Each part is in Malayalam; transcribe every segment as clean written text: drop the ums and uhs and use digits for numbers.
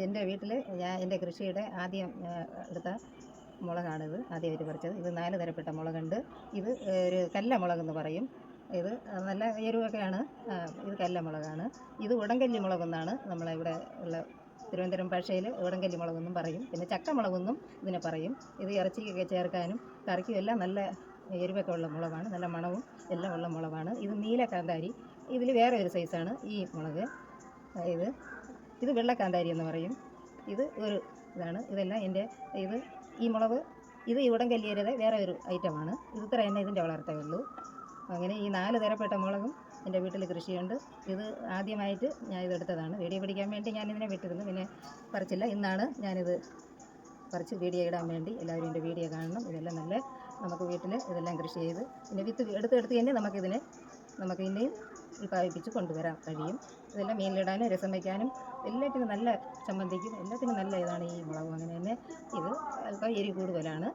എൻ്റെ വീട്ടിൽ എൻ്റെ കൃഷിയുടെ ആദ്യം എടുത്ത മുളകാണിത്. ആദ്യമായിട്ട് പറിച്ചത്. ഇത് 4 തരപ്പെട്ട മുളകുണ്ട്. ഇത് ഒരു കല്ല മുളകെന്ന് പറയും. ഇത് നല്ല എരിവൊക്കെയാണ്. ഇത് കല്ല മുളകാണ്. ഇത് ഉടങ്കല്ലി മുളകെന്നാണ് നമ്മളെ ഇവിടെ ഉള്ള തിരുവനന്തപുരം ഭാഷയിൽ ഉടങ്കല്ലി മുളകെന്നും പറയും. പിന്നെ ചക്കമുളകെന്നും ഇതിനെ പറയും. ഇത് ഇറച്ചിക്കൊക്കെ ചേർക്കാനും കറിക്കും എല്ലാം നല്ല എരിവൊക്കെ ഉള്ള മുളകാണ്. നല്ല മണവും എല്ലാം ഉള്ള മുളകാണ്. ഇത് നീല കാന്താരി. ഇതിൽ വേറെ ഒരു സൈസാണ് ഈ മുളക്. ഇത് വെള്ളക്കാന്താരി എന്ന് പറയും. ഇത് ഒരു ഇതാണ്. ഇതെല്ലാം ഈ മുളക് ഇത് ഈ ഉടങ്കല്ലിയുടെ വേറെ ഒരു ഐറ്റമാണ്. ഇത് ഇത്ര തന്നെ ഇതിൻ്റെ വളർത്തേ. അങ്ങനെ ഈ 4 തരപ്പെട്ട മുളകും എൻ്റെ വീട്ടിൽ കൃഷിയുണ്ട്. ഇത് ആദ്യമായിട്ട് ഞാൻ ഇതെടുത്തതാണ്. വീഡിയോ പിടിക്കാൻ വേണ്ടി ഞാനിതിനെ വിട്ടിരുന്നു. പിന്നെ പറിച്ചില്ല. ഇന്നാണ് ഞാനിത് പറിച്ച് വീഡിയോ ഇടാൻ വേണ്ടി. എല്ലാവരും എൻ്റെ വീഡിയോ കാണണം. ഇതെല്ലാം നല്ല നമുക്ക് വീട്ടിൽ ഇതെല്ലാം കൃഷി ചെയ്ത് പിന്നെ വിത്ത് എടുത്ത് തന്നെ നമുക്ക് ഇനിയും ഉൽപ്പാദിപ്പിച്ച് കൊണ്ടുവരാൻ കഴിയും. ഇതെല്ലാം മീനിലിടാനും രസം വയ്ക്കാനും എല്ലാറ്റിനും നല്ല ചമ്മന്തിക്കും എല്ലാത്തിനും നല്ല ഇതാണ് ഈ മുളകും. അങ്ങനെ തന്നെ ഇത് അല്പം എരി കൂടുതലാണ്.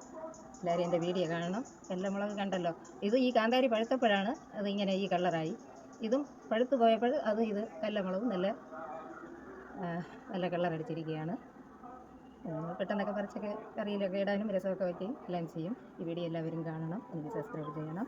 എല്ലാവരും എൻ്റെ വീഡിയോ കാണണം. എല്ലാ മുളക് കണ്ടല്ലോ. ഈ കാന്താരി പഴുത്തപ്പോഴാണ് അതിങ്ങനെ ഈ കളറായി. ഇതും പഴുത്ത് പോയപ്പോൾ ഇത് കല്ല മുളകും നല്ല കളറടിച്ചിരിക്കുകയാണ്. പെട്ടെന്നൊക്കെ പറിച്ചൊക്കെ കറിയിലൊക്കെ ഇടാനും രസമൊക്കെ വയ്ക്കുകയും എല്ലാം ചെയ്യും. ഈ വീഡിയോ എല്ലാവരും കാണണം. എനിക്ക് സബ്സ്ക്രൈബ് ചെയ്യണം.